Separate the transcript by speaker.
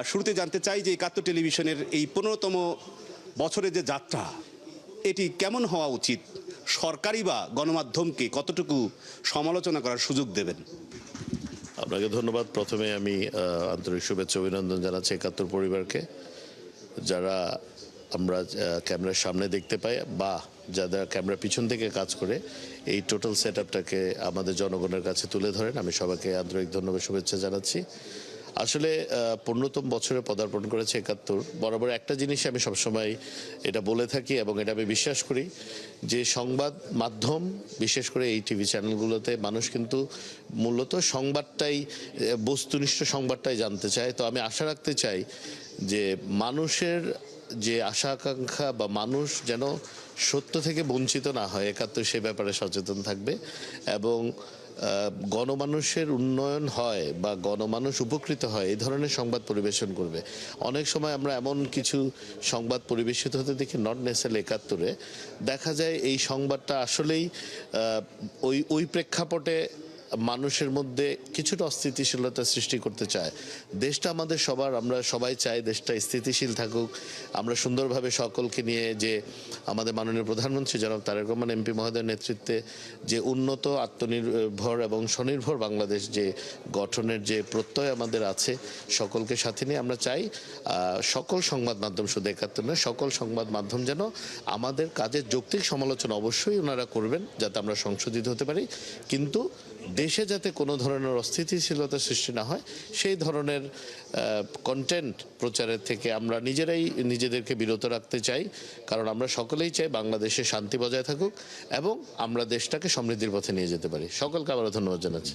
Speaker 1: শুরুতে জানতে চাই যে একাত্তর টেলিভিশনের এই 15তম বছরের যে যাত্রা এটি কেমন হওয়া উচিত, সরকারি বা গণমাধ্যমকে কতটুকু সমালোচনা করার সুযোগ দেবেন?
Speaker 2: আপনাকে ধন্যবাদ। প্রথমে আমি আন্তরিক শুভেচ্ছা অভিনন্দন জানাচ্ছি একাত্তর পরিবারকে, যারা আমরা ক্যামেরার সামনে দেখতে পাই বা যারা ক্যামেরার পিছন থেকে কাজ করে এই টোটাল সেট আপটাকে আমাদের জনগণের কাছে তুলে ধরেন। আমি সবাইকে আন্তরিক ধন্যবাদ শুভেচ্ছা জানাচ্ছি। আসলে 15তম বছরে পদার্পণ করেছে একাত্তর। বরাবর একটা জিনিস আমি সবসময় এটা বলে থাকি এবং এটা আমি বিশ্বাস করি যে সংবাদ মাধ্যম, বিশেষ করে এই টিভি চ্যানেলগুলোতে মানুষ কিন্তু মূলত সংবাদটাই, বস্তুনিষ্ঠ সংবাদটাই জানতে চায়। তো আমি আশা রাখতে চাই যে মানুষের যে আশা আকাঙ্ক্ষা বা মানুষ যেন সত্য থেকে বঞ্চিত না হয়, একাত্তর সে ব্যাপারে সচেতন থাকবে এবং গণমানুষের উন্নয়ন হয় বা গণমানুষ উপকৃত হয় এই ধরনের সংবাদ পরিবেশন করবে। অনেক সময় আমরা এমন কিছু সংবাদ পরিবেশিত হতে দেখি, নট নেসেসারিলি একাত্তরে, দেখা যায় এই সংবাদটা আসলেই ওই প্রেক্ষাপটে মানুষের মধ্যে কিছুটা অস্থিতিশীলতা সৃষ্টি করতে চায়। দেশটা আমাদের সবার, আমরা সবাই চাই দেশটা স্থিতিশীল থাকুক। আমরা সুন্দরভাবে সকলকে নিয়ে যে আমাদের মাননীয় প্রধানমন্ত্রী জনাব তারেক রহমান এমপি মহোদয়ের নেতৃত্বে যে উন্নত, আত্মনির্ভর এবং স্বনির্ভর বাংলাদেশ যে গঠনের যে প্রত্যয় আমাদের আছে, সকলকে সাথে নিয়ে আমরা চাই সকল সংবাদ মাধ্যম, শুধু একাত্তর নয়, সকল সংবাদ মাধ্যম যেন আমাদের কাজের যৌক্তিক সমালোচনা অবশ্যই ওনারা করবেন যাতে আমরা সংশোধিত হতে পারি, কিন্তু দেশে যাতে কোনো ধরনের অস্থিতিশীলতা সৃষ্টি না হয় সেই ধরনের কন্টেন্ট প্রচারের থেকে আমরা নিজেরাই নিজেদেরকে বিরত রাখতে চাই। কারণ আমরা সকলেই চাই বাংলাদেশে শান্তি বজায় থাকুক এবং আমরা দেশটাকে সমৃদ্ধির পথে নিয়ে যেতে পারি। সকলকে আবারও ধন্যবাদ জানাচ্ছি।